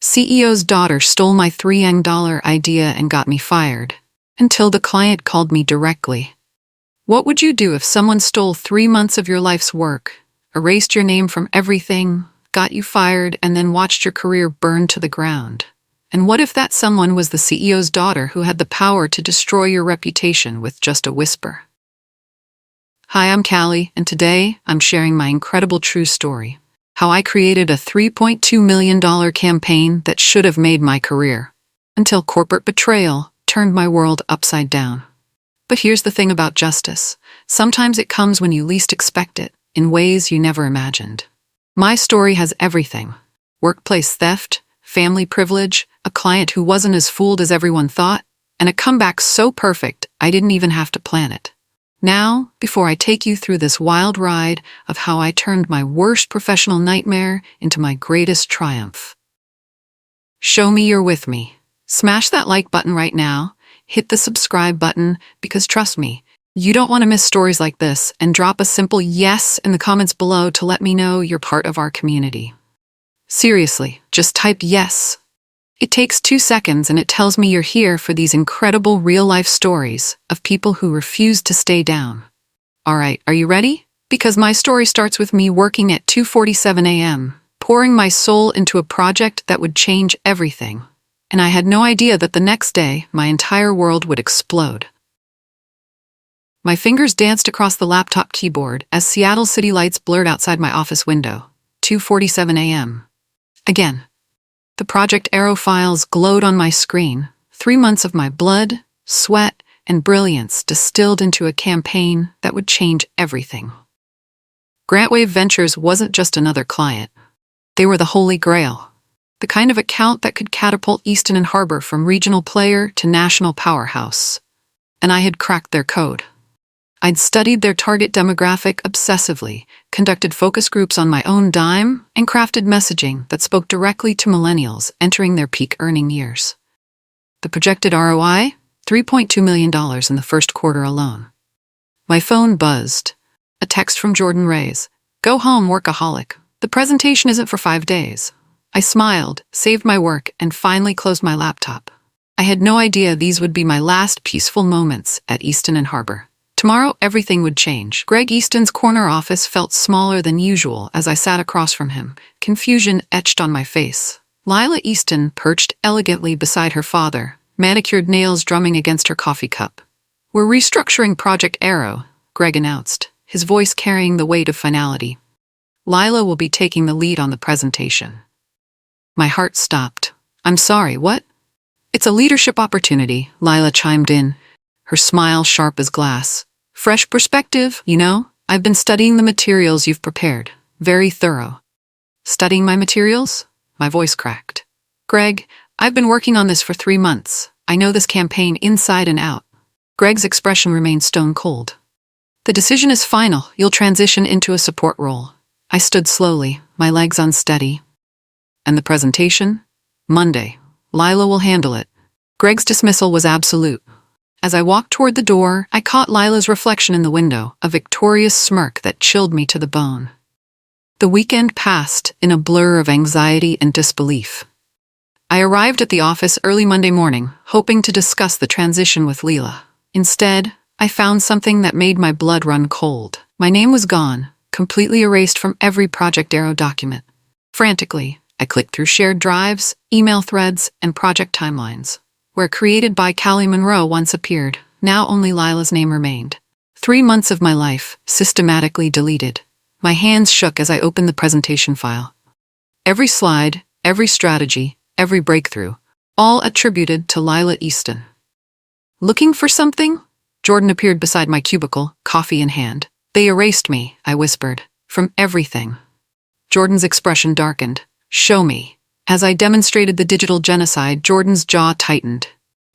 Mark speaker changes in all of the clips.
Speaker 1: CEO's daughter stole my $3 million idea and got me fired. Until the client called me directly. What would you do if someone stole 3 months of your life's work, erased your name from everything, got you fired, and then watched your career burn to the ground? And what if that someone was the CEO's daughter who had the power to destroy your reputation with just a whisper? Hi, I'm Callie, and today I'm sharing my incredible true story. How I created a $3.2 million campaign that should have made my career, until corporate betrayal turned my world upside down. But here's the thing about justice. Sometimes it comes when you least expect it, in ways you never imagined. My story has everything. Workplace theft, family privilege, a client who wasn't as fooled as everyone thought, and a comeback so perfect I didn't even have to plan it. Now, before I take you through this wild ride of how I turned my worst professional nightmare into my greatest triumph. Show me you're with me. Smash that like button right now, hit the subscribe button, because trust me, you don't want to miss stories like this, and drop a simple yes in the comments below to let me know you're part of our community. Seriously, just type yes. It takes 2 seconds and it tells me you're here for these incredible real-life stories of people who refuse to stay down. Alright, are you ready? Because my story starts with me working at 2:47 a.m., pouring my soul into a project that would change everything. And I had no idea that the next day, my entire world would explode. My fingers danced across the laptop keyboard as Seattle city lights blurred outside my office window. 2:47 a.m. Again. The Project Arrow files glowed on my screen. 3 months of my blood, sweat, and brilliance distilled into a campaign that would change everything. Grantwave Ventures wasn't just another client. They were the Holy Grail. The kind of account that could catapult Easton and Harbor from regional player to national powerhouse. And I had cracked their code. I'd studied their target demographic obsessively, conducted focus groups on my own dime, and crafted messaging that spoke directly to millennials entering their peak earning years. The projected ROI? $3.2 million in the first quarter alone. My phone buzzed. A text from Jordan Reyes. Go home, workaholic. The presentation isn't for 5 days. I smiled, saved my work, and finally closed my laptop. I had no idea these would be my last peaceful moments at Easton and Harbor. Tomorrow, everything would change. Greg Easton's corner office felt smaller than usual as I sat across from him, confusion etched on my face. Lila Easton perched elegantly beside her father, manicured nails drumming against her coffee cup. We're restructuring Project Arrow, Greg announced, his voice carrying the weight of finality. Lila will be taking the lead on the presentation. My heart stopped. I'm sorry, what? It's a leadership opportunity, Lila chimed in, her smile sharp as glass. Fresh perspective, you know? I've been studying the materials you've prepared. Very thorough. Studying my materials? My voice cracked. Greg, I've been working on this for 3 months. I know this campaign inside and out. Greg's expression remained stone cold. The decision is final. You'll transition into a support role. I stood slowly, my legs unsteady. And the presentation? Monday. Lila will handle it. Greg's dismissal was absolute. As I walked toward the door, I caught Lila's reflection in the window, a victorious smirk that chilled me to the bone. The weekend passed in a blur of anxiety and disbelief. I arrived at the office early Monday morning, hoping to discuss the transition with Lila. Instead, I found something that made my blood run cold. My name was gone, completely erased from every Project Arrow document. Frantically, I clicked through shared drives, email threads, and project timelines. Where created by Callie Monroe once appeared, now only Lila's name remained. 3 months of my life, systematically deleted. My hands shook as I opened the presentation file. Every slide, every strategy, every breakthrough, all attributed to Lila Easton. Looking for something? Jordan appeared beside my cubicle, coffee in hand. They erased me, I whispered, from everything. Jordan's expression darkened. Show me. As I demonstrated the digital genocide, Jordan's jaw tightened.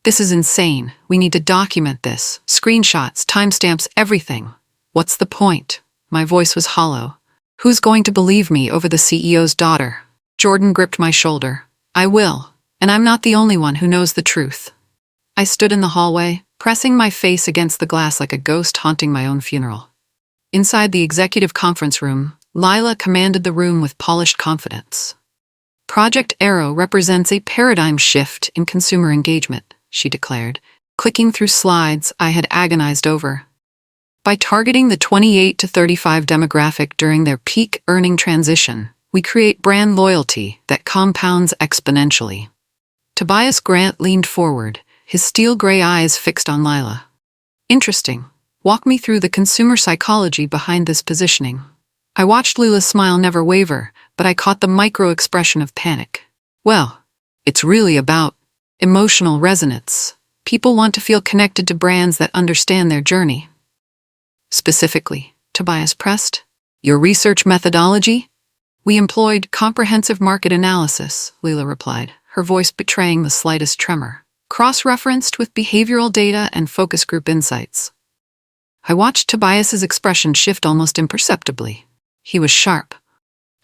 Speaker 1: This is insane. We need to document this. Screenshots, timestamps, everything. What's the point? My voice was hollow. Who's going to believe me over the CEO's daughter? Jordan gripped my shoulder. I will. And I'm not the only one who knows the truth. I stood in the hallway, pressing my face against the glass like a ghost haunting my own funeral. Inside the executive conference room, Lila commanded the room with polished confidence. Project Arrow represents a paradigm shift in consumer engagement, she declared, clicking through slides I had agonized over. By targeting the 28 to 35 demographic during their peak earning transition, we create brand loyalty that compounds exponentially. Tobias Grant leaned forward, his steel-gray eyes fixed on Lila. Interesting. Walk me through the consumer psychology behind this positioning. I watched Lila's smile never waver, but I caught the micro-expression of panic. Well, it's really about emotional resonance. People want to feel connected to brands that understand their journey. Specifically, Tobias pressed, your research methodology? We employed comprehensive market analysis, Lila replied, her voice betraying the slightest tremor, cross-referenced with behavioral data and focus group insights. I watched Tobias's expression shift almost imperceptibly. He was sharp.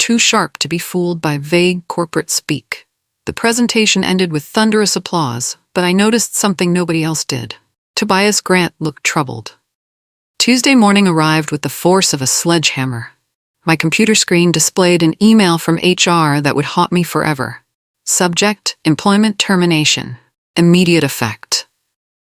Speaker 1: Too sharp to be fooled by vague corporate speak. The presentation ended with thunderous applause, but I noticed something nobody else did. Tobias Grant looked troubled. Tuesday morning arrived with the force of a sledgehammer. My computer screen displayed an email from HR that would haunt me forever. Subject, employment termination. Immediate effect.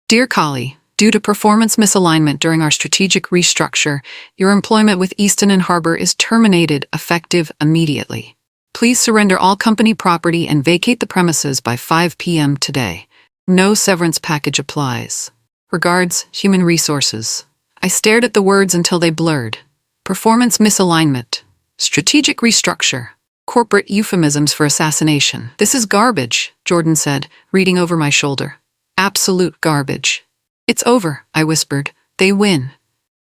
Speaker 1: Dear Callie, due to performance misalignment during our strategic restructure, your employment with Easton and Harbor is terminated effective immediately. Please surrender all company property and vacate the premises by 5 p.m. today. No severance package applies. Regards, Human Resources. I stared at the words until they blurred. Performance misalignment. Strategic restructure. Corporate euphemisms for assassination. This is garbage, Jordan said, reading over my shoulder. Absolute garbage. It's over, I whispered. They win.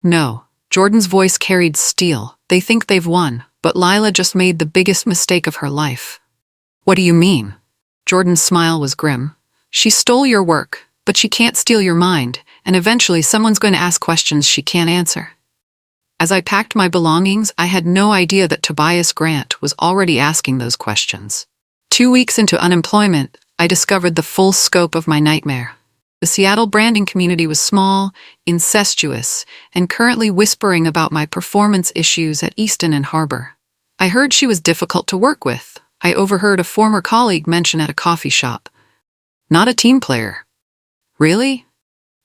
Speaker 1: No. Jordan's voice carried steel. They think they've won, but Lila just made the biggest mistake of her life. What do you mean? Jordan's smile was grim. She stole your work, but she can't steal your mind, and eventually someone's going to ask questions she can't answer. As I packed my belongings, I had no idea that Tobias Grant was already asking those questions. 2 weeks into unemployment, I discovered the full scope of my nightmare. The Seattle branding community was small, incestuous, and currently whispering about my performance issues at Easton and Harbor. I heard she was difficult to work with. I overheard a former colleague mention at a coffee shop. Not a team player. Really?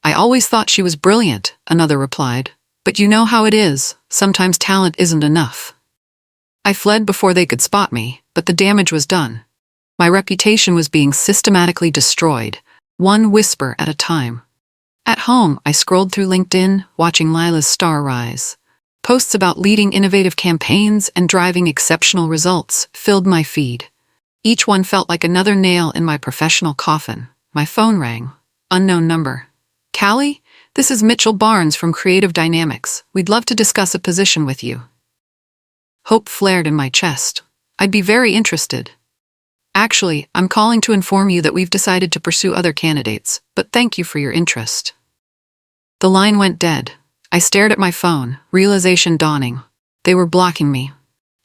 Speaker 1: I always thought she was brilliant, another replied. But you know how it is, sometimes talent isn't enough. I fled before they could spot me, but the damage was done. My reputation was being systematically destroyed, one whisper at a time. At home, I scrolled through LinkedIn, watching Lila's star rise. Posts about leading innovative campaigns and driving exceptional results filled my feed. Each one felt like another nail in my professional coffin. My phone rang. Unknown number. Callie? This is Mitchell Barnes from Creative Dynamics. We'd love to discuss a position with you. Hope flared in my chest. I'd be very interested. Actually, I'm calling to inform you that we've decided to pursue other candidates, but thank you for your interest. The line went dead. I stared at my phone, realization dawning. They were blocking me.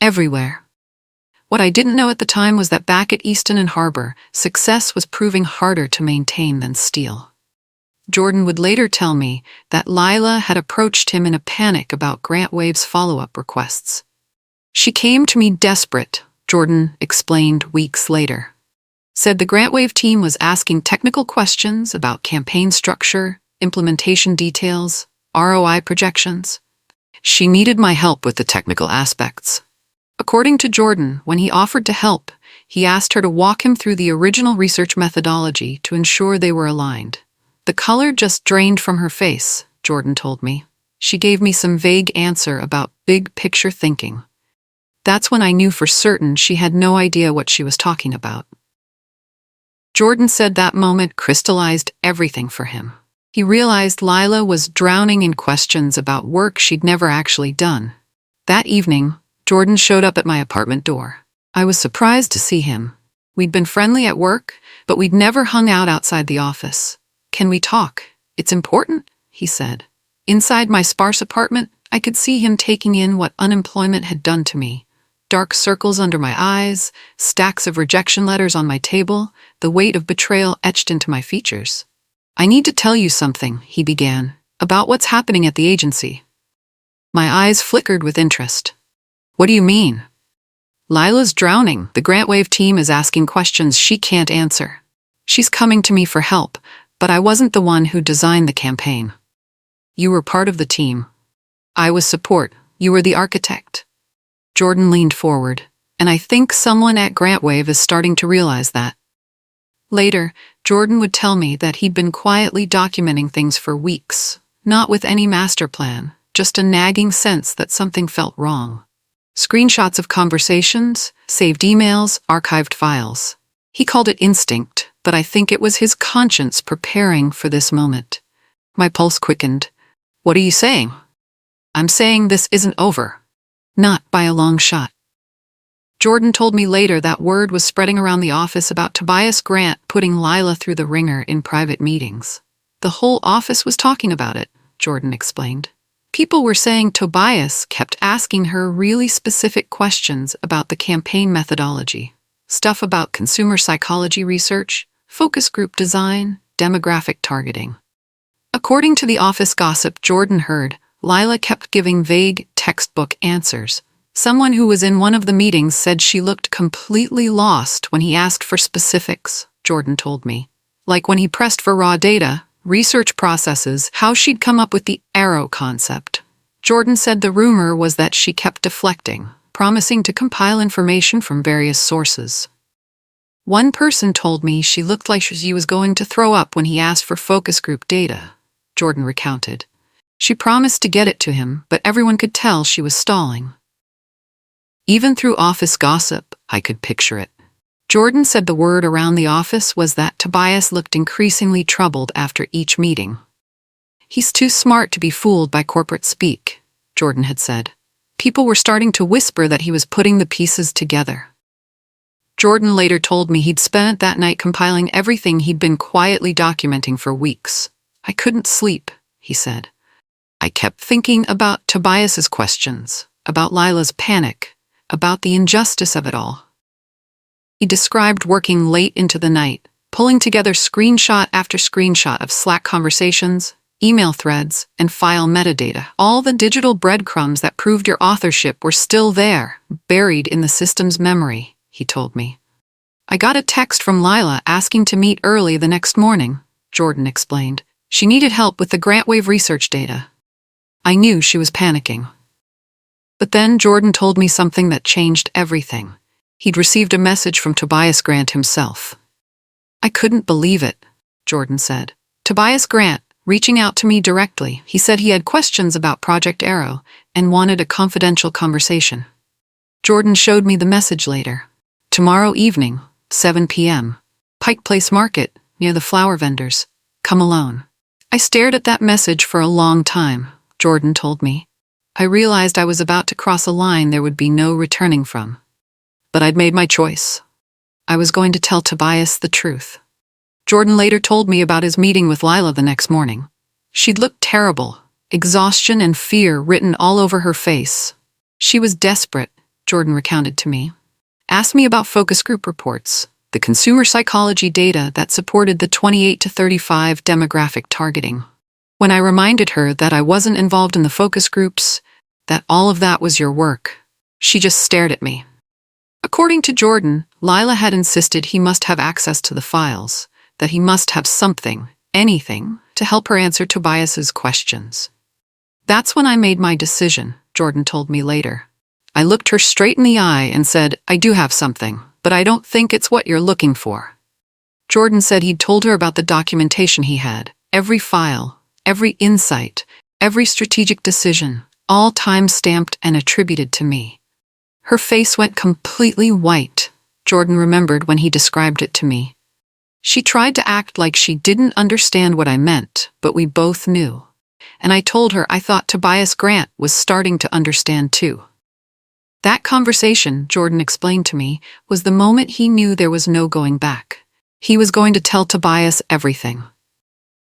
Speaker 1: Everywhere. What I didn't know at the time was that back at Easton and Harbor, success was proving harder to maintain than steal. Jordan would later tell me that Lila had approached him in a panic about Grant Wave's follow-up requests. She came to me desperate, Jordan explained weeks later. Said the Grant Wave team was asking technical questions about campaign structure, implementation details, ROI projections. She needed my help with the technical aspects. According to Jordan, when he offered to help, he asked her to walk him through the original research methodology to ensure they were aligned. The color just drained from her face, Jordan told me. She gave me some vague answer about big picture thinking. That's when I knew for certain she had no idea what she was talking about. Jordan said that moment crystallized everything for him. He realized Lila was drowning in questions about work she'd never actually done. That evening, Jordan showed up at my apartment door. I was surprised to see him. We'd been friendly at work, but we'd never hung out outside the office. Can we talk? It's important, he said. Inside my sparse apartment, I could see him taking in what unemployment had done to me. Dark circles under my eyes, stacks of rejection letters on my table, the weight of betrayal etched into my features. I need to tell you something, he began, about what's happening at the agency. My eyes flickered with interest. What do you mean? Lila's drowning. The Grant Wave team is asking questions she can't answer. She's coming to me for help, but I wasn't the one who designed the campaign. You were part of the team. I was support. You were the architect. Jordan leaned forward, and I think someone at Grant Wave is starting to realize that. Later, Jordan would tell me that he'd been quietly documenting things for weeks, not with any master plan, just a nagging sense that something felt wrong. Screenshots of conversations, saved emails, archived files. He called it instinct, but I think it was his conscience preparing for this moment. My pulse quickened. What are you saying? I'm saying this isn't over. Not by a long shot. Jordan told me later that word was spreading around the office about Tobias Grant putting Lila through the ringer in private meetings. The whole office was talking about it, Jordan explained. People were saying Tobias kept asking her really specific questions about the campaign methodology, stuff about consumer psychology research, focus group design, demographic targeting. According to the office gossip Jordan heard, Lila kept giving vague, textbook answers. Someone who was in one of the meetings said she looked completely lost when he asked for specifics, Jordan told me. Like when he pressed for raw data, research processes, how she'd come up with the arrow concept. Jordan said the rumor was that she kept deflecting, promising to compile information from various sources. One person told me she looked like she was going to throw up when he asked for focus group data, Jordan recounted. She promised to get it to him, but everyone could tell she was stalling. Even through office gossip, I could picture it. Jordan said the word around the office was that Tobias looked increasingly troubled after each meeting. He's too smart to be fooled by corporate speak, Jordan had said. People were starting to whisper that he was putting the pieces together. Jordan later told me he'd spent that night compiling everything he'd been quietly documenting for weeks. I couldn't sleep, he said. I kept thinking about Tobias's questions, about Lila's panic, about the injustice of it all. He described working late into the night, pulling together screenshot after screenshot of Slack conversations, email threads, and file metadata. All the digital breadcrumbs that proved your authorship were still there, buried in the system's memory, he told me. I got a text from Lila asking to meet early the next morning, Jordan explained. She needed help with the Grant Wave research data. I knew she was panicking. But then Jordan told me something that changed everything. He'd received a message from Tobias Grant himself. I couldn't believe it, Jordan said. Tobias Grant, reaching out to me directly, he said he had questions about Project Arrow and wanted a confidential conversation. Jordan showed me the message later. Tomorrow evening, 7 p.m. Pike Place Market, near the flower vendors. Come alone. I stared at that message for a long time, Jordan told me. I realized I was about to cross a line there would be no returning from. But I'd made my choice. I was going to tell Tobias the truth. Jordan later told me about his meeting with Lila the next morning. She'd looked terrible, exhaustion and fear written all over her face. She was desperate, Jordan recounted to me. Asked me about focus group reports, the consumer psychology data that supported the 28 to 35 demographic targeting. When I reminded her that I wasn't involved in the focus groups, that all of that was your work, she just stared at me. According to Jordan, Lila had insisted he must have access to the files, that he must have something, anything, to help her answer Tobias's questions. That's when I made my decision, Jordan told me later. I looked her straight in the eye and said, I do have something, but I don't think it's what you're looking for. Jordan said he'd told her about the documentation he had, every file, every insight, every strategic decision, all time-stamped and attributed to me. Her face went completely white, Jordan remembered when he described it to me. She tried to act like she didn't understand what I meant, but we both knew. And I told her I thought Tobias Grant was starting to understand too. That conversation, Jordan explained to me, was the moment he knew there was no going back. He was going to tell Tobias everything.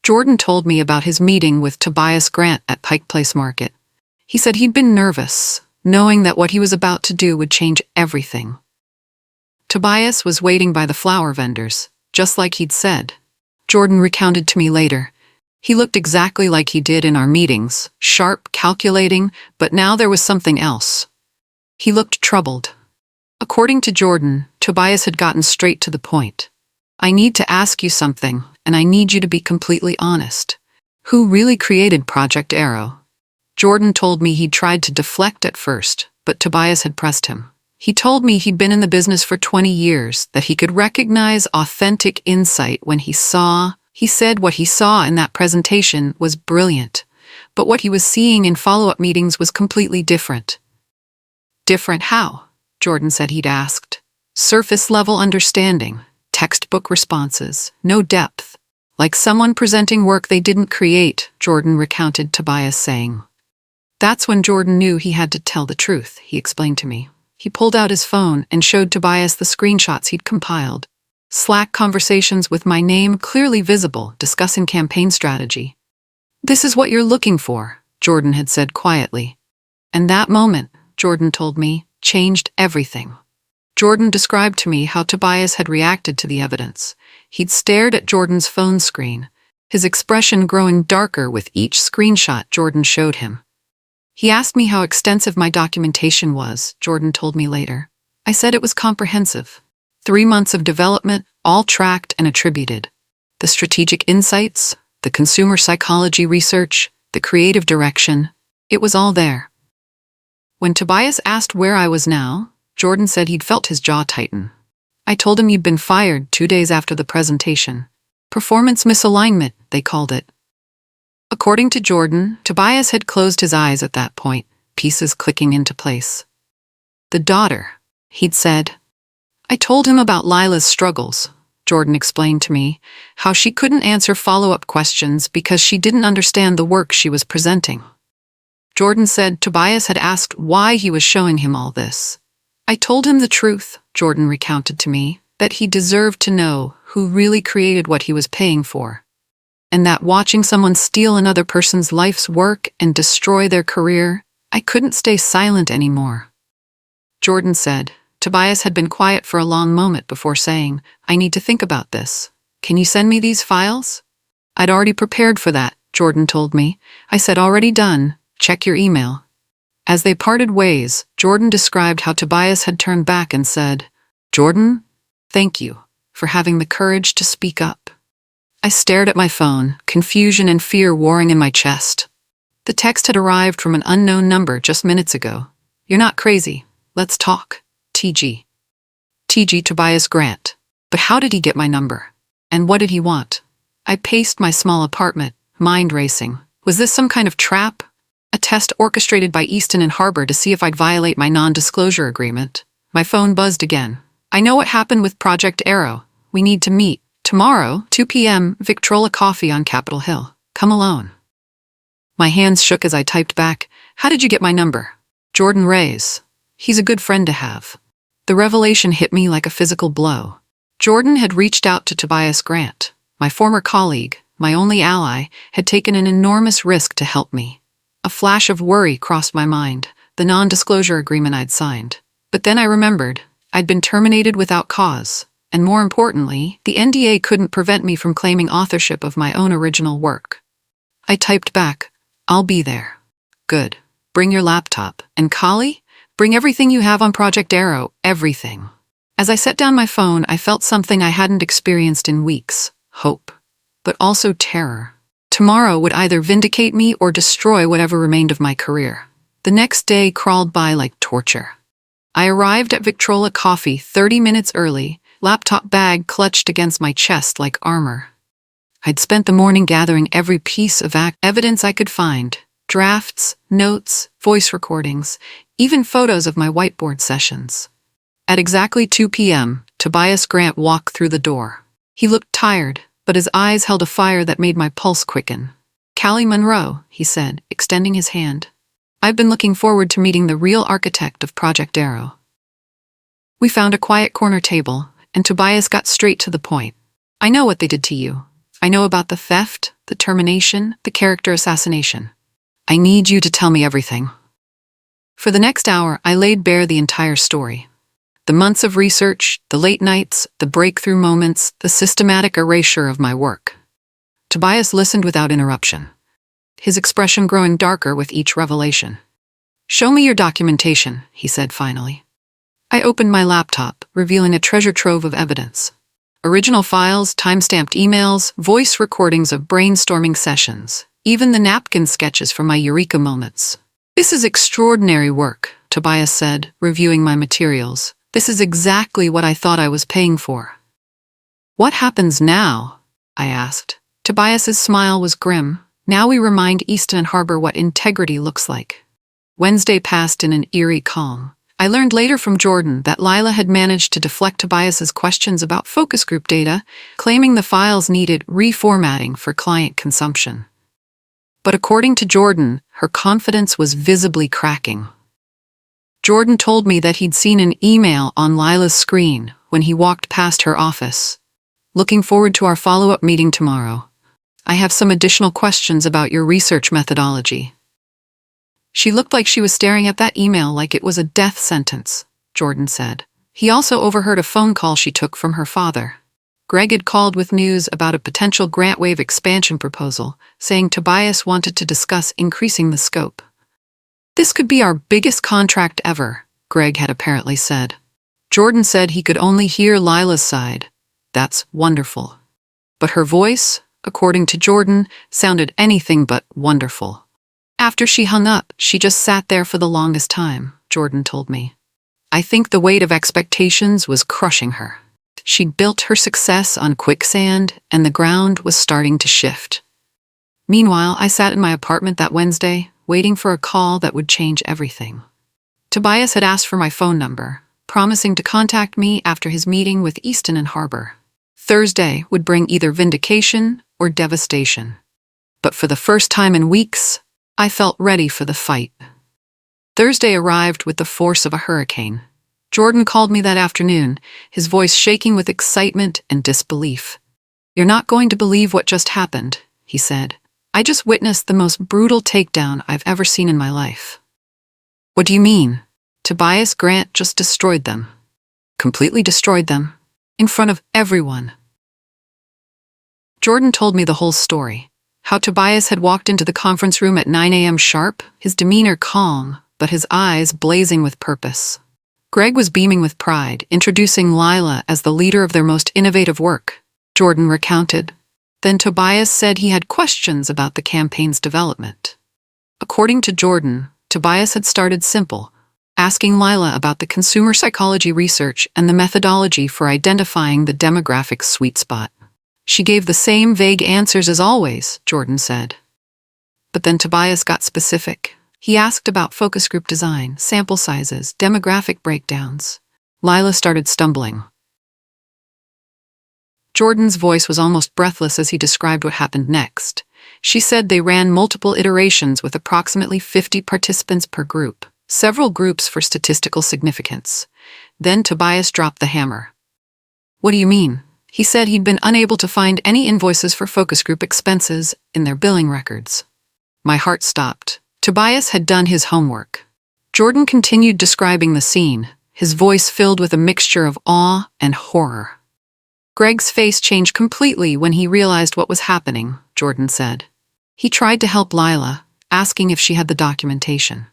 Speaker 1: Jordan told me about his meeting with Tobias Grant at Pike Place Market. He said he'd been nervous, knowing that what he was about to do would change everything. Tobias was waiting by the flower vendors, just like he'd said. Jordan recounted to me later. He looked exactly like he did in our meetings, sharp, calculating, but now there was something else. He looked troubled. According to Jordan, Tobias had gotten straight to the point. I need to ask you something, and I need you to be completely honest. Who really created Project Arrow? Jordan told me he'd tried to deflect at first, but Tobias had pressed him. He told me he'd been in the business for 20 years, that he could recognize authentic insight when he said what he saw in that presentation was brilliant, but what he was seeing in follow-up meetings was completely different. Different how? Jordan said he'd asked. Surface-level understanding, textbook responses, no depth. Like someone presenting work they didn't create, Jordan recounted Tobias saying. That's when Jordan knew he had to tell the truth, he explained to me. He pulled out his phone and showed Tobias the screenshots he'd compiled. Slack conversations with my name clearly visible, discussing campaign strategy. This is what you're looking for, Jordan had said quietly. And that moment, Jordan told me, changed everything. Jordan described to me how Tobias had reacted to the evidence. He'd stared at Jordan's phone screen, his expression growing darker with each screenshot Jordan showed him. He asked me how extensive my documentation was, Jordan told me later. I said it was comprehensive. 3 months of development, all tracked and attributed. The strategic insights, the consumer psychology research, the creative direction, it was all there. When Tobias asked where I was now, Jordan said he'd felt his jaw tighten. I told him you'd been fired 2 days after the presentation. Performance misalignment, they called it. According to Jordan, Tobias had closed his eyes at that point, pieces clicking into place. The daughter, he'd said. I told him about Lila's struggles. Jordan explained to me how she couldn't answer follow-up questions because she didn't understand the work she was presenting. Jordan said Tobias had asked why he was showing him all this. I told him the truth, Jordan recounted to me, that he deserved to know who really created what he was paying for. And that watching someone steal another person's life's work and destroy their career, I couldn't stay silent anymore. Jordan said, Tobias had been quiet for a long moment before saying, I need to think about this. Can you send me these files? I'd already prepared for that, Jordan told me. I said, already done. Check your email. As they parted ways, Jordan described how Tobias had turned back and said, Jordan, thank you for having the courage to speak up. I stared at my phone, confusion and fear warring in my chest. The text had arrived from an unknown number just minutes ago. You're not crazy. Let's talk. TG. TG Tobias Grant. But how did he get my number? And what did he want? I paced my small apartment, mind racing. Was this some kind of trap? A test orchestrated by Easton and Harbor to see if I'd violate my non-disclosure agreement. My phone buzzed again. I know what happened with Project Arrow. We need to meet. Tomorrow, 2 p.m., Victrola Coffee on Capitol Hill. Come alone. My hands shook as I typed back, how did you get my number? Jordan Reyes. He's a good friend to have. The revelation hit me like a physical blow. Jordan had reached out to Tobias Grant. My former colleague, my only ally, had taken an enormous risk to help me. A flash of worry crossed my mind, the non-disclosure agreement I'd signed. But then I remembered, I'd been terminated without cause. And more importantly, the NDA couldn't prevent me from claiming authorship of my own original work. I typed back, I'll be there. Good. Bring your laptop. And Callie? Bring everything you have on Project Arrow, everything. As I set down my phone, I felt something I hadn't experienced in weeks. Hope. But also terror. Tomorrow would either vindicate me or destroy whatever remained of my career. The next day crawled by like torture. I arrived at Victrola Coffee 30 minutes early, laptop bag clutched against my chest like armor. I'd spent the morning gathering every piece of evidence I could find. Drafts, notes, voice recordings, even photos of my whiteboard sessions. At exactly 2 p.m., Tobias Grant walked through the door. He looked tired, but his eyes held a fire that made my pulse quicken. Callie Monroe, he said, extending his hand. I've been looking forward to meeting the real architect of Project Arrow. We found a quiet corner table, and Tobias got straight to the point. I know what they did to you. I know about the theft, the termination, the character assassination. I need you to tell me everything. For the next hour, I laid bare the entire story. The months of research, the late nights, the breakthrough moments, the systematic erasure of my work. Tobias listened without interruption, his expression growing darker with each revelation. Show me your documentation, he said finally. I opened my laptop, revealing a treasure trove of evidence. Original files, timestamped emails, voice recordings of brainstorming sessions, even the napkin sketches from my eureka moments. "This is extraordinary work," Tobias said, reviewing my materials. "This is exactly what I thought I was paying for." "What happens now?" I asked. Tobias's smile was grim. "Now we remind Easton and Harbor what integrity looks like." Wednesday passed in an eerie calm. I learned later from Jordan that Lila had managed to deflect Tobias's questions about focus group data, claiming the files needed reformatting for client consumption. But according to Jordan, her confidence was visibly cracking. Jordan told me that he'd seen an email on Lila's screen when he walked past her office. "Looking forward to our follow-up meeting tomorrow. I have some additional questions about your research methodology." She looked like she was staring at that email like it was a death sentence, Jordan said. He also overheard a phone call she took from her father. Greg had called with news about a potential grant wave expansion proposal, saying Tobias wanted to discuss increasing the scope. "This could be our biggest contract ever," Greg had apparently said. Jordan said he could only hear Lila's side. "That's wonderful." But her voice, according to Jordan, sounded anything but wonderful. After she hung up, she just sat there for the longest time, Jordan told me. "I think the weight of expectations was crushing her. She'd built her success on quicksand, and the ground was starting to shift." Meanwhile, I sat in my apartment that Wednesday, waiting for a call that would change everything. Tobias had asked for my phone number, promising to contact me after his meeting with Easton and Harbor. Thursday would bring either vindication or devastation. But for the first time in weeks, I felt ready for the fight. Thursday arrived with the force of a hurricane. Jordan called me that afternoon, his voice shaking with excitement and disbelief. "You're not going to believe what just happened," he said. "I just witnessed the most brutal takedown I've ever seen in my life." "What do you mean?" "Tobias Grant just destroyed them. Completely destroyed them. In front of everyone." Jordan told me the whole story. How Tobias had walked into the conference room at 9 a.m. sharp, his demeanor calm, but his eyes blazing with purpose. Greg was beaming with pride, introducing Lila as the leader of their most innovative work, Jordan recounted. Then Tobias said he had questions about the campaign's development. According to Jordan, Tobias had started simple, asking Lila about the consumer psychology research and the methodology for identifying the demographic sweet spot. "She gave the same vague answers as always," Jordan said. But then Tobias got specific. He asked about focus group design, sample sizes, demographic breakdowns. Lila started stumbling. Jordan's voice was almost breathless as he described what happened next. She said they ran multiple iterations with approximately 50 participants per group, several groups for statistical significance. Then Tobias dropped the hammer. "What do you mean?" He said he'd been unable to find any invoices for focus group expenses in their billing records. My heart stopped. Tobias had done his homework. Jordan continued describing the scene, his voice filled with a mixture of awe and horror. "Greg's face changed completely when he realized what was happening," Jordan said. "He tried to help Lila, asking if she had the documentation.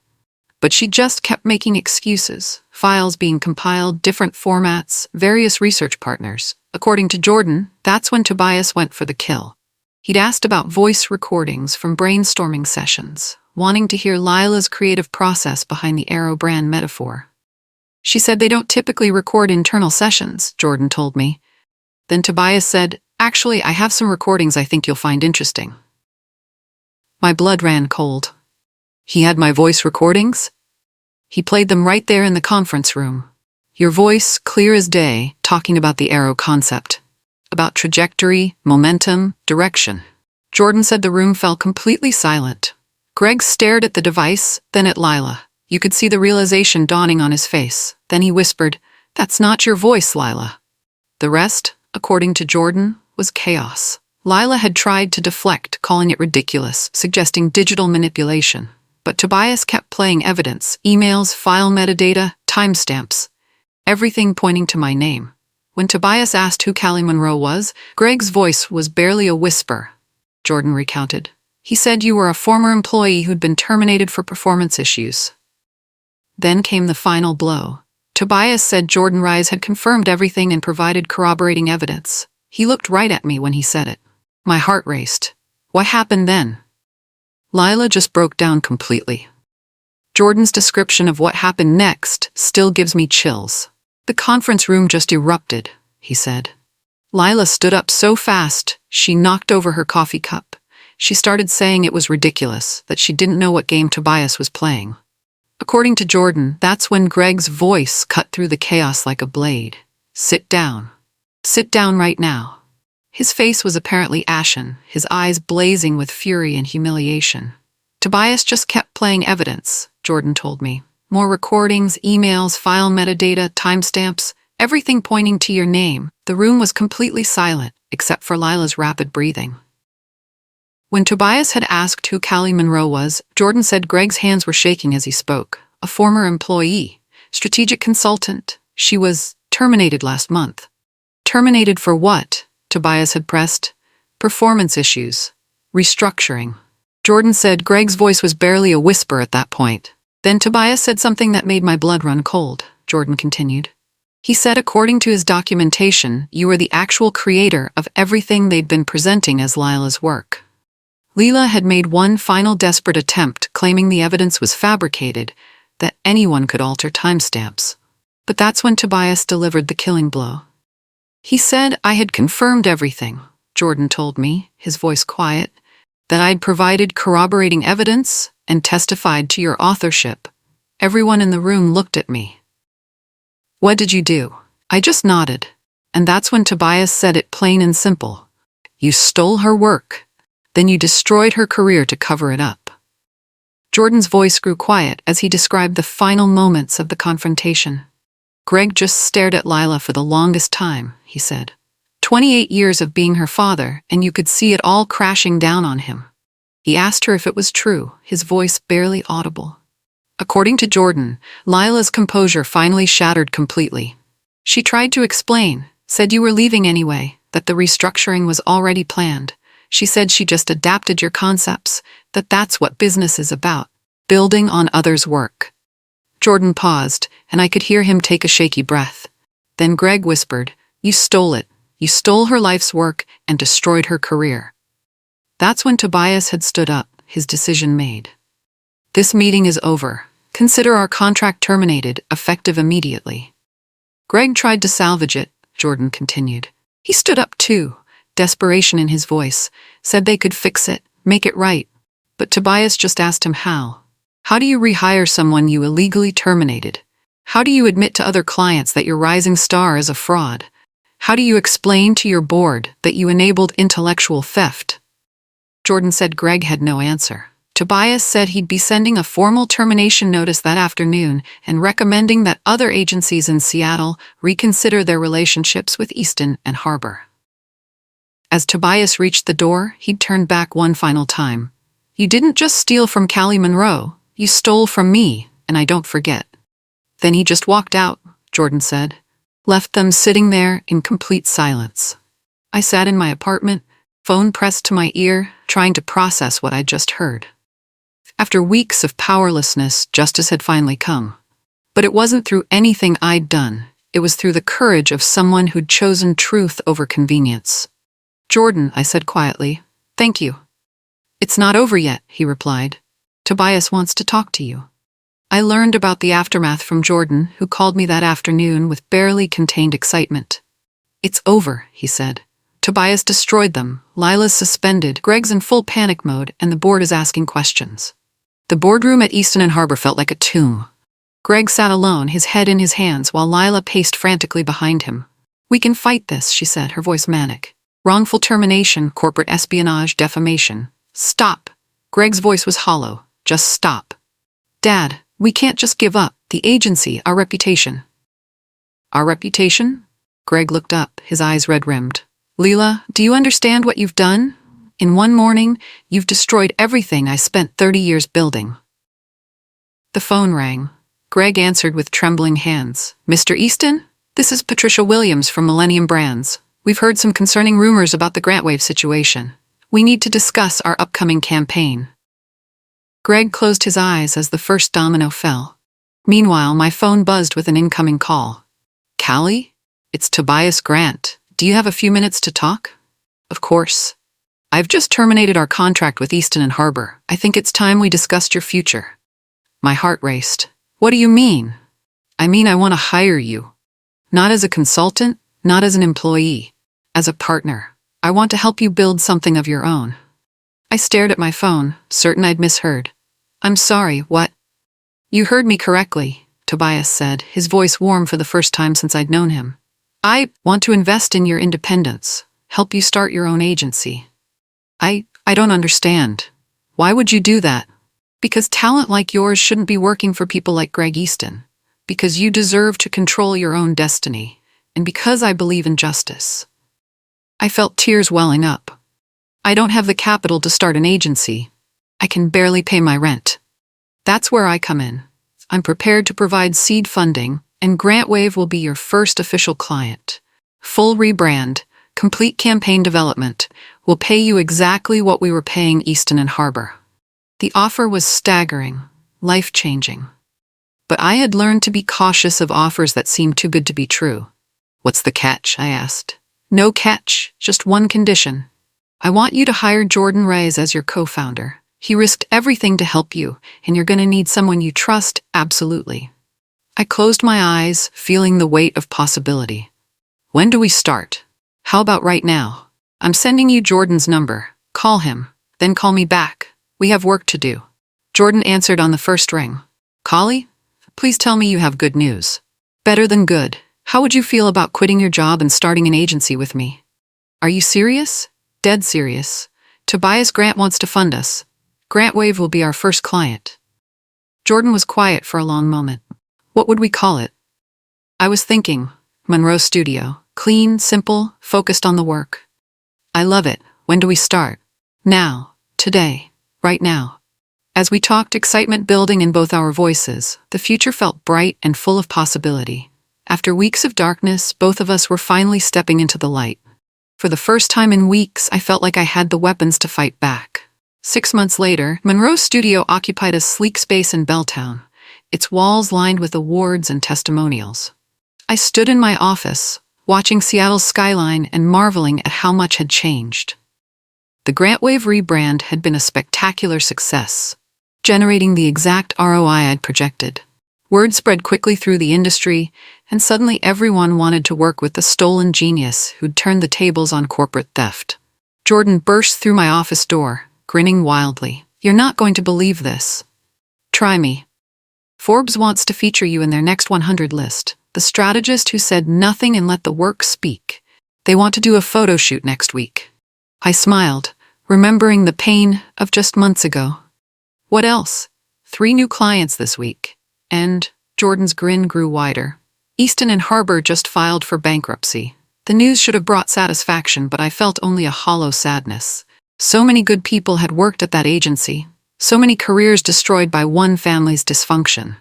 Speaker 1: But she just kept making excuses, files being compiled, different formats, various research partners. According to Jordan, that's when Tobias went for the kill. He'd asked about voice recordings from brainstorming sessions, wanting to hear Lila's creative process behind the Arrow brand metaphor. She said they don't typically record internal sessions, Jordan told me. Then Tobias said, "Actually, I have some recordings I think you'll find interesting." My blood ran cold. He had my voice recordings? He played them right there in the conference room. Your voice, clear as day, talking about the Arrow concept. About trajectory, momentum, direction. Jordan said the room fell completely silent. Greg stared at the device, then at Lila. You could see the realization dawning on his face. Then he whispered, "That's not your voice, Lila." The rest, according to Jordan, was chaos. Lila had tried to deflect, calling it ridiculous, suggesting digital manipulation. But Tobias kept playing evidence, emails, file metadata, timestamps, everything pointing to my name. When Tobias asked who Callie Monroe was, Greg's voice was barely a whisper, Jordan recounted. He said you were a former employee who'd been terminated for performance issues. Then came the final blow. Tobias said Jordan Rise had confirmed everything and provided corroborating evidence. He looked right at me when he said it. My heart raced. What happened then? Lila just broke down completely. Jordan's description of what happened next still gives me chills. The conference room just erupted, he said. Lila stood up so fast, she knocked over her coffee cup. She started saying it was ridiculous, that she didn't know what game Tobias was playing. According to Jordan, that's when Greg's voice cut through the chaos like a blade. Sit down. Sit down right now. His face was apparently ashen, his eyes blazing with fury and humiliation. Tobias just kept playing evidence, Jordan told me. More recordings, emails, file metadata, timestamps, everything pointing to your name. The room was completely silent, except for Lila's rapid breathing. When Tobias had asked who Callie Monroe was, Jordan said Greg's hands were shaking as he spoke. A former employee, strategic consultant. She was terminated last month. Terminated for what? Tobias had pressed. Performance issues. Restructuring. Jordan said Greg's voice was barely a whisper at that point. Then Tobias said something that made my blood run cold, Jordan continued. He said according to his documentation, you were the actual creator of everything they'd been presenting as Lila's work. Lila had made one final desperate attempt, claiming the evidence was fabricated, that anyone could alter timestamps. But that's when Tobias delivered the killing blow. He said I had confirmed everything, Jordan told me, his voice quiet, that I'd provided corroborating evidence and testified to your authorship. Everyone in the room looked at me. What did you do? I just nodded. And that's when Tobias said it plain and simple. You stole her work. Then you destroyed her career to cover it up. Jordan's voice grew quiet as he described the final moments of the confrontation. Greg just stared at Lila for the longest time, he said. 28 years of being her father, and you could see it all crashing down on him. He asked her if it was true, his voice barely audible. According to Jordan, Lila's composure finally shattered completely. She tried to explain, said you were leaving anyway, that the restructuring was already planned. She said she just adapted your concepts, that that's what business is about, building on others' work. Jordan paused, and I could hear him take a shaky breath. Then Greg whispered, you stole it. You stole her life's work and destroyed her career. That's when Tobias had stood up, his decision made. This meeting is over. Consider our contract terminated, effective immediately. Greg tried to salvage it, Jordan continued. He stood up too, desperation in his voice, said they could fix it, make it right. But Tobias just asked him how. How do you rehire someone you illegally terminated? How do you admit to other clients that your rising star is a fraud? How do you explain to your board that you enabled intellectual theft? Jordan said Greg had no answer. Tobias said he'd be sending a formal termination notice that afternoon and recommending that other agencies in Seattle reconsider their relationships with Easton and Harbor. As Tobias reached the door, he'd turned back one final time. You didn't just steal from Callie Monroe, you stole from me, and I don't forget. Then he just walked out, Jordan said. Left them sitting there in complete silence. I sat in my apartment, phone pressed to my ear, trying to process what I'd just heard. After weeks of powerlessness, justice had finally come. But it wasn't through anything I'd done. It was through the courage of someone who'd chosen truth over convenience. Jordan, I said quietly, thank you. It's not over yet, he replied. Tobias wants to talk to you. I learned about the aftermath from Jordan, who called me that afternoon with barely contained excitement. It's over, he said. Tobias destroyed them, Lila's suspended, Greg's in full panic mode, and the board is asking questions. The boardroom at Easton and Harbor felt like a tomb. Greg sat alone, his head in his hands, while Lila paced frantically behind him. We can fight this, she said, her voice manic. Wrongful termination, corporate espionage, defamation. Stop. Greg's voice was hollow. Just stop. Dad, we can't just give up. The agency, our reputation. Our reputation? Greg looked up, his eyes red-rimmed. Lila, do you understand what you've done? In one morning, you've destroyed everything I spent 30 years building. The phone rang. Greg answered with trembling hands. Mr. Easton? This is Patricia Williams from Millennium Brands. We've heard some concerning rumors about the GrantWave situation. We need to discuss our upcoming campaign. Greg closed his eyes as the first domino fell. Meanwhile, my phone buzzed with an incoming call. Callie? It's Tobias Grant. Do you have a few minutes to talk? Of course. I've just terminated our contract with Easton and Harbor. I think it's time we discussed your future. My heart raced. What do you mean? I mean, I want to hire you. Not as a consultant, not as an employee. As a partner. I want to help you build something of your own. I stared at my phone, certain I'd misheard. I'm sorry, what? You heard me correctly, Tobias said, his voice warm for the first time since I'd known him. I want to invest in your independence, help you start your own agency. I don't understand. Why would you do that? Because talent like yours shouldn't be working for people like Greg Easton. Because you deserve to control your own destiny. And because I believe in justice. I felt tears welling up. I don't have the capital to start an agency. I can barely pay my rent. That's where I come in. I'm prepared to provide seed funding, and GrantWave will be your first official client. Full rebrand, complete campaign development. We'll pay you exactly what we were paying Easton and Harbor. The offer was staggering, life-changing. But I had learned to be cautious of offers that seemed too good to be true. What's the catch? I asked. No catch, just one condition. I want you to hire Jordan Reyes as your co-founder. He risked everything to help you, and you're going to need someone you trust, absolutely. I closed my eyes, feeling the weight of possibility. When do we start? How about right now? I'm sending you Jordan's number. Call him, then call me back. We have work to do. Jordan answered on the first ring. Callie, please tell me you have good news. Better than good. How would you feel about quitting your job and starting an agency with me? Are you serious? Dead serious. Tobias Grant wants to fund us. GrantWave will be our first client. Jordan was quiet for a long moment. What would we call it? I was thinking, Monroe Studio. Clean, simple, focused on the work. I love it. When do we start? Now. Today. Right now. As we talked, excitement building in both our voices, the future felt bright and full of possibility. After weeks of darkness, both of us were finally stepping into the light. For the first time in weeks, I felt like I had the weapons to fight back. 6 months later, Monroe Studio occupied a sleek space in Belltown, its walls lined with awards and testimonials. I stood in my office, watching Seattle's skyline and marveling at how much had changed. The GrantWave rebrand had been a spectacular success, generating the exact ROI I'd projected. Word spread quickly through the industry, and suddenly everyone wanted to work with the stolen genius who'd turned the tables on corporate theft. Jordan burst through my office door, grinning wildly. You're not going to believe this. Try me. Forbes wants to feature you in their next 100 list. The strategist who said nothing and let the work speak. They want to do a photo shoot next week. I smiled, remembering the pain of just months ago. What else? 3 new clients this week. And Jordan's grin grew wider. Easton and Harbor just filed for bankruptcy. The news should have brought satisfaction, but I felt only a hollow sadness. So many good people had worked at that agency. So many careers destroyed by one family's dysfunction.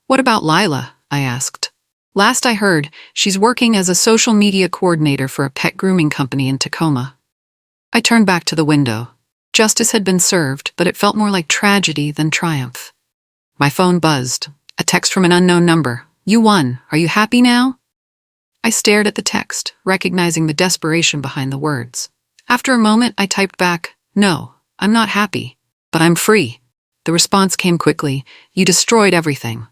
Speaker 1: What about Lila? I asked. Last I heard, she's working as a social media coordinator for a pet grooming company in Tacoma. I turned back to the window. Justice had been served, but it felt more like tragedy than triumph. My phone buzzed. A text from an unknown number. You won. Are you happy now? I stared at the text, recognizing the desperation behind the words. After a moment, I typed back, No, I'm not happy, but I'm free. The response came quickly. You destroyed everything.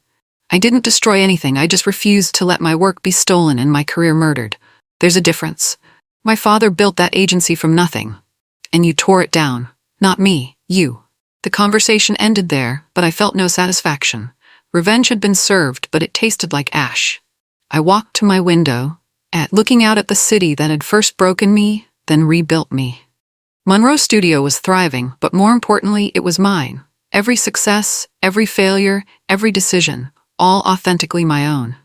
Speaker 1: I didn't destroy anything. I just refused to let my work be stolen and my career murdered. There's a difference. My father built that agency from nothing. And you tore it down. Not me, you. The conversation ended there, but I felt no satisfaction. Revenge had been served, but it tasted like ash. I walked to my window, looking out at the city that had first broken me, then rebuilt me. Monroe Studio was thriving, but more importantly, it was mine. Every success, every failure, every decision, all authentically my own.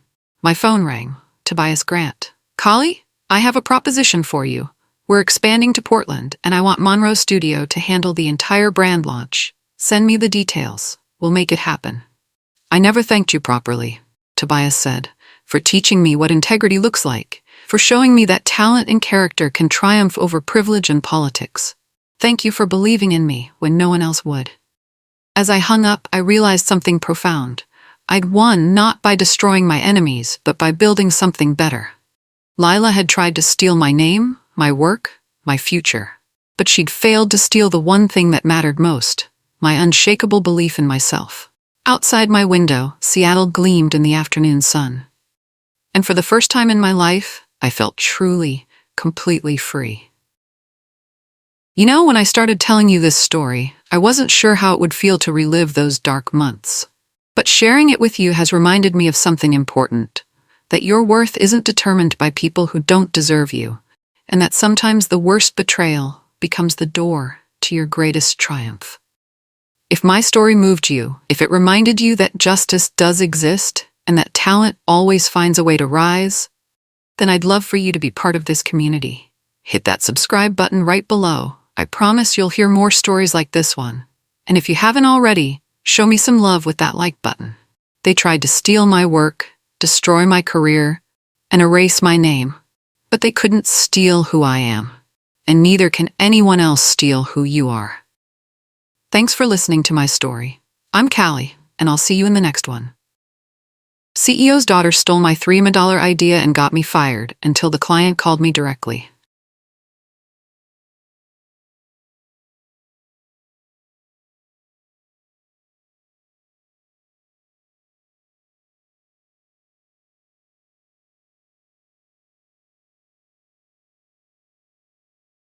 Speaker 1: My phone rang. Tobias Grant. Callie, I have a proposition for you. We're expanding to Portland, and I want Monroe Studio to handle the entire brand launch. Send me the details. We'll make it happen. I never thanked you properly, Tobias said, for teaching me what integrity looks like, for showing me that talent and character can triumph over privilege and politics. Thank you for believing in me when no one else would. As I hung up, I realized something profound. I'd won not by destroying my enemies, but by building something better. Lila had tried to steal my name, my work, my future. But she'd failed to steal the one thing that mattered most, my unshakable belief in myself. Outside my window, Seattle gleamed in the afternoon sun. And for the first time in my life, I felt truly, completely free. You know, when I started telling you this story, I wasn't sure how it would feel to relive those dark months. But sharing it with you has reminded me of something important, that your worth isn't determined by people who don't deserve you, and that sometimes the worst betrayal becomes the door to your greatest triumph. If my story moved you, if it reminded you that justice does exist and that talent always finds a way to rise, then I'd love for you to be part of this community. Hit that subscribe button right below. I promise you'll hear more stories like this one. And if you haven't already, show me some love with that like button. They tried to steal my work, destroy my career, and erase my name, but they couldn't steal who I am. And neither can anyone else steal who you are. Thanks for listening to my story. I'm Callie, and I'll see you in the next one. CEO's daughter stole my $3 million idea and got me fired until the client called me directly.